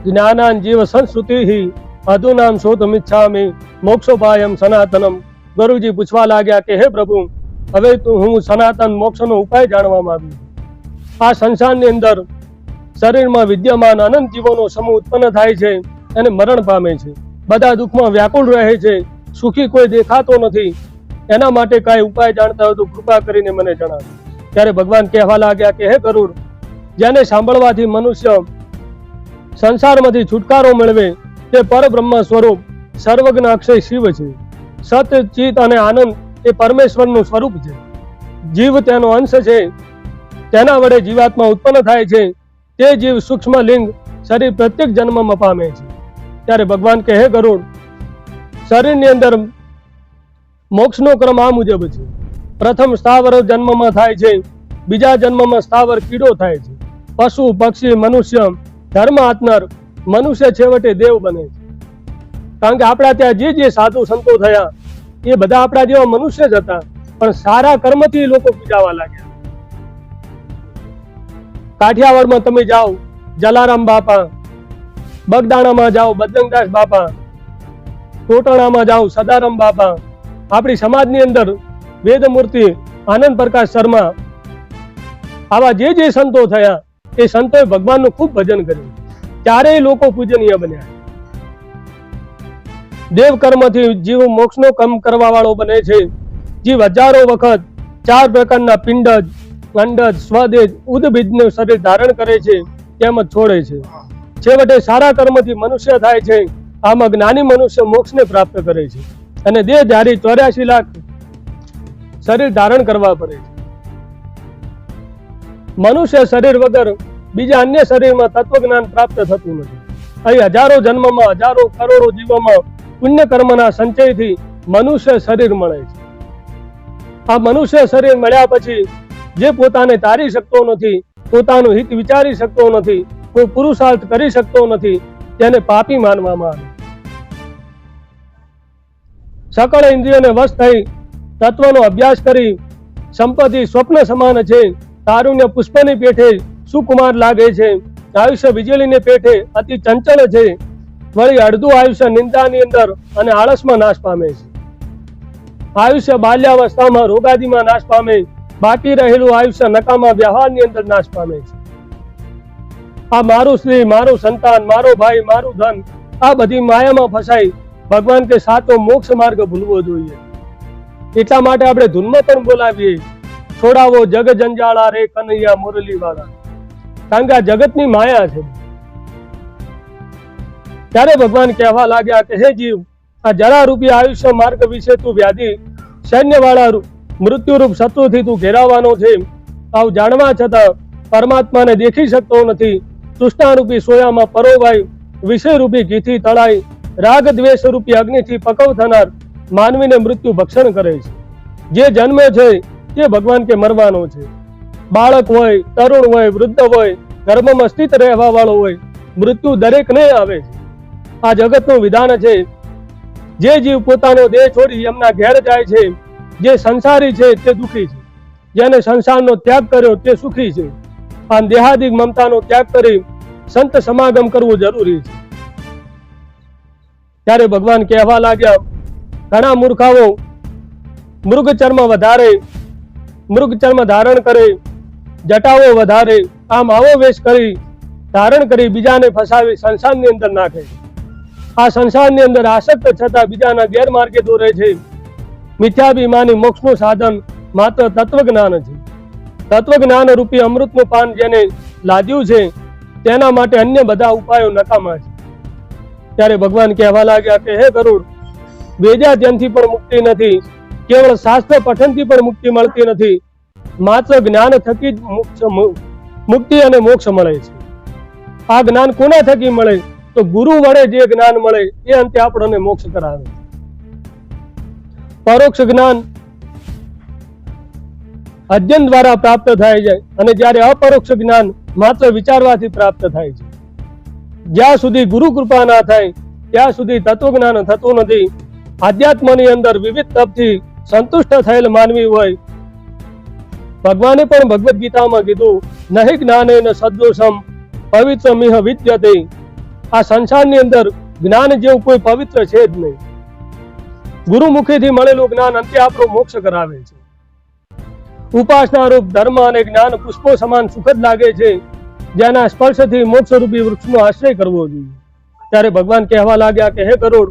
જ્ઞાનાન જીવ સંસ્કૃતિ અધુનામ શોધમિચ્છામિ મોક્ષોપાયમ સનાતનમ. ગુરુજી પૂછવા લાગ્યા કે હે પ્રભુ, હવે હું સનાતન મોક્ષનો ઉપાય જાણવા માંગુ. આ સંસારની અંદર શરીરમાં વિદ્યમાન અનંત જીવોનો સમૂહ ઉત્પન્ન થાય છે અને મરણ પામે છે. બધા દુઃખમાં વ્યાકુળ રહે છે, સુખી કોઈ દેખાતો નથી. એના માટે કઈ ઉપાય જાણતા હોય તો કૃપા કરીને મને જણાવો. ત્યારે ભગવાન કહેવા લાગ્યા કે હે ગરુડ, જેને સાંભળવાથી મનુષ્ય સંસારમાંથી છુટકારો મેળવે તે પરબ્રહ્મ સ્વરૂપ સર્વજ્ઞ અક્ષય શિવ છે. સત્ય, ચિત અને આનંદ એ પરમેશ્વરનું સ્વરૂપ છે. જીવ તેનો અંશ છે. તેના વડે જીવાત્મા ઉત્પન્ન થાય છે. તે જીવ સૂક્ષ્મ લિંગ શરીર પ્રત્યેક જન્મમાં પામે છે. ત્યારે ભગવાન કહે હે ગરુડ, શરીરની અંદર મોક્ષનો ક્રમ આ મુજબ છે. પ્રથમ સ્થાવર જન્મમાં થાય છે, બીજા જન્મમાં સ્થાવર કીડો થાય છે, પશુ, પક્ષી, મનુષ્ય, ધર્મ આત્મર, મનુષ્ય છેવટે દેવ બને છે. કારણ કે આપણા ત્યાં જે સાધુ સંતો થયા એ બધા આપણા જેવા મનુષ્ય જ હતા, પણ સારા કર્મથી લોકો પૂજાવા લાગ્યા. કાઠિયાવાડમાં તમે જાઓ જલારામ બાપા, બગદાણામાં જાઓ બજરંગદાસ બાપા, ટોટાણામાં જાઓ સદારામ બાપા, આપણી સમાજની અંદર વેદમૂર્તિ આનંદ પ્રકાશ શર્મા, આવા જે સંતો થયા એ સંતોએ ભગવાનનું ખૂબ ભજન કર્યું, ત્યારે લોકો પૂજનીય બન્યા. દેવ કર્મથી જીવ મોક્ષનો કર્મ કરવા વાળો બને છે. જીવ હજારો વખત 4 પ્રકારના પિંડજ, અંડજ, સ્વદેજ, ઉદબીજનું શરીર ધારણ કરે છે, તેમજ છોડે છે. છેવટે સારા કર્મથી મનુષ્ય થાય છે. આમાં જ્ઞાની મનુષ્ય મોક્ષને પ્રાપ્ત કરે છે અને દેહધારી 84 લાખ શરીર ધારણ કરવા પડે છે. મનુષ્ય શરીર વગર બીજા અન્ય શરીરમાં તત્વજ્ઞાન પ્રાપ્ત થતું નથી. અહીં હજારો જન્મમાં, હજારો કરોડો જીવોમાં પુણ્ય કર્મના સંચયથી મનુષ્ય શરીર મળે છે. આ મનુષ્ય શરીર મળ્યા પછી જે પોતાને તારી શકતો નથી, પોતાનું હિત વિચારી શકતો નથી, કોઈ પુરુષાર્થ કરી શકતો નથી, તેને પાપી માનવામાં આવે. સકળ ઇન્દ્રિયોને વશ થઈ તત્વનો અભ્યાસ કરી સંપત્તિ સ્વપ્ન સમાન છે, તારુણ્ય પુષ્પની પેઠે સુકુમાર લાગે છે, આયુષ્ય વીજળીને પેઠે અતિ ચંચળ છે, વળી અડધું આયુષ્ય નિંદાની અંદર અને આળસમાં નાશ પામે છે. આયુષ્ય બાલ્યાવસ્થામાં રોગાદીમાં નાશ પામે, બાકી રહેલું આયુષ્ય નકામા વ્યવહારની અંદર નાશ પામે છે. આ મારું સ્ત્રી, મારું સંતાન, મારો ભાઈ, મારું ધન, આ બધી માયામાં ફસાઈ ભગવાન કે સાચો મોક્ષ માર્ગ ભૂલવો જોઈએ. એટલા માટે આપણે ધૂનમાં પણ બોલાવીએ, છોડાવો જગ જંજાળા રે કનૈયા મુરલી વાળા. કારણ કે આ જગતની માયા છે. ત્યારે ભગવાન કહેવા લાગ્યા કે હે જીવ, આ જરા રૂપી આયુષ્ય માર્ગ વિશે તું વ્યાધિ સૈન્ય વાળા મૃત્યુરૂપ શત્રુથી તું ઘેરાવાનો છે. આવું જાણવા છતાં પરમાત્માને દેખી શકતો નથી. તૃષ્ણારૂપી સોયામાં પરોવાઈ, વિષયરૂપી ઘીથી તળાઈ, રાગ દ્વેષ રૂપી અગ્નિથી પકવ થનાર માનવીને મૃત્યુ ભક્ષણ કરે છે. જે જન્મે છે તે ભગવાન કે મરવાનો છે. બાળક હોય, તરુણ હોય, વૃદ્ધ હોય, ગર્ભમાં સ્થિત રહેવા વાળો હોય, મૃત્યુ દરેકને આવે છે. આ જગતનું વિધાન છે. જે જીવ પોતાનો દેહ છોડી એમના ઘેર જાય છે, જે સંસારી છે તે દુઃખી છે, જેને સંસારનો ત્યાગ કર્યો તે સુખી છે. આમ દેહાદિક મમતાનો ત્યાગ કરી સંત સમાગમ કરવું જરૂરી છે. ત્યારે ભગવાન કહેવા લાગ્યા, ઘણા મૂર્ખાઓ મૃગ ચર્મ ધારણ કરે, જટાઓ વધારે, આમ આવો વેશ કરી ધારણ કરી બીજાને ફસાવી સંસારની અંદર નાખે. આ સંસારની અંદર આસક્ત છતાં બીજાના ગેરમાર્ગે દોરે છે. મિથ્યાભિમાની મોક્ષનું સાધન માત્ર તત્વજ્ઞાન છે. તત્વજ્ઞાન રૂપી અમૃતનું પાન જેને લાદ્યું છે તેના માટે અન્ય બધા ઉપાયો નકામા છે. ત્યારે ભગવાન કહેવા લાગ્યા કે હે ગરુડ, વેદાધ્યનથી પણ મુક્તિ નથી, કેવળ શાસ્ત્ર પઠનથી પણ મુક્તિ મળતી નથી. માત્ર જ્ઞાન થકી જ મુક્તિ અને મોક્ષ મળે છે. આ જ્ઞાન કોના થકી મળે? તો ગુરુ વડે જે જ્ઞાન મળે એ અંતે આપણને મોક્ષ કરાવે. પરોક્ષ જ્ઞાન અધ્યયન દ્વારા પ્રાપ્ત થાય છે અને જ્યારે અપરોક્ષ જ્ઞાન માત્ર વિચારવાથી પ્રાપ્ત થાય છે. જ્યાં સુધી ગુરુ કૃપા ના થાય ત્યાં સુધી તત્વજ્ઞાન થતું નથી. આધ્યાત્મની અંદર વિવિધ તપથી સંતુષ્ટ થયેલ માનવી હોય. ભગવાને પણ ભગવદ્ ગીતામાં કીધું, નહિ જ્ઞાનેન સદોષમ પવિત્ર મિહ વિદ્યતે. આ સંસારની અંદર જ્ઞાન જેવું કોઈ પવિત્ર છે જ નહીં. ગુરુમુખીથી મળેલું જ્ઞાન અંતે આપણો મોક્ષ કરાવે છે. ઉપાસના રૂપ ધર્મ અને જ્ઞાન પુષ્પો સમાન સુખદ લાગે છે, જેના સ્પર્શથી મોક્ષરૂપી વૃક્ષનો આશ્રય કરવો જોઈએ. ત્યારે ભગવાન કહેવા લાગ્યા કે હે ગરુડ,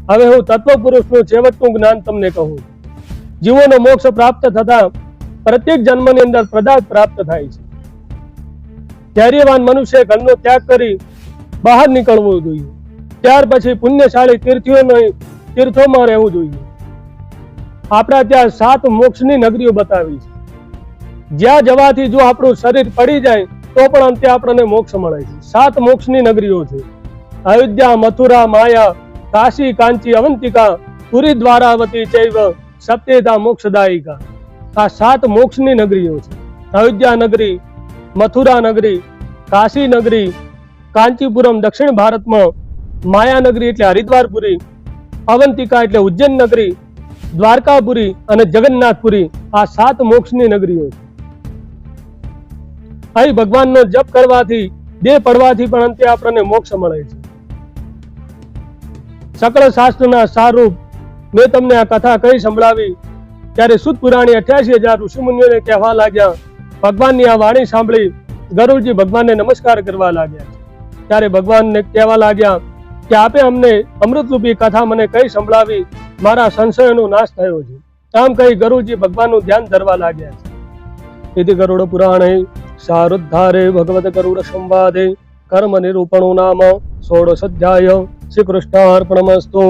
હવે હું તત્વ પુરુષનું છેવટનું જ્ઞાન તમને કહું. જીવોનો મોક્ષ પ્રાપ્ત થતા પ્રત્યેક જન્મની અંદર પ્રદાન પ્રાપ્ત થાય છે. ધૈર્યવાન મનુષ્ય ઘરનો ત્યાગ કરી બહાર નીકળવું જોઈએ. ત્યાર પછી પુણ્યશાળી તીર્થોમાં રહેવું જોઈએ. આપણા ત્યાં 7 મોક્ષની નગરીઓ બતાવી છે, જ્યાં જવાથી જો આપણું શરીર પડી જાય તો પણ અંતે આપણને મોક્ષ મળે છે. 7 મોક્ષની નગરીઓ છે: અયોધ્યા, મથુરા, માયા, કાશી, કાંચી, અવંતિકા, પુરી, દ્વારાવતી ચૈવ સપ્તેતા મોક્ષદાયિકા. આ 7 મોક્ષની નગરીઓ છે. અયોધ્યા નગરી, મથુરા નગરી, કાશી નગરી, કાંચીપુરમ દક્ષિણ ભારતમાં, માયા નગરી એટલે હરિદ્વારપુરી, અવંતિકા એટલે ઉજ્જૈન નગરી, દ્વારકાપુરી અને જગન્નાથપુરી. આ 7 મોક્ષની નગરીઓ છે. અહીં ભગવાનનો જપ કરવાથી, દેહ પડવાથી પણ અંતે આપણને મોક્ષ મળે છે. સકળ શાસ્ત્રના સારરૂપ મેં તમને આ કથા કહી સંભળાવી ત્યારે સુત પુરાણી 88,000 ઋષિમુનિઓને કહેવા લાગ્યા. ભગવાનની આ વાણી સાંભળી ગરુડજી ભગવાનને નમસ્કાર કરવા લાગ્યા. ત્યારે ભગવાનને કહેવા લાગ્યા કે આપે અમને અમૃતરૂપી કથા મને કહી સંભળાવી, મારા સંશયોનો નાશ થયો છે. આમ કહી ગરુડજી ભગવાનનું ધ્યાન ધરવા લાગ્યા છે. ઇતિ ગરુડ પુરાણે સારુદ્ધારે ભગવત ગરુડ સંવાદે કર્મ નિરૂપણો નામ 16 અધ્યાય. શ્રી કૃષ્ણાર્પણમસ્તુ.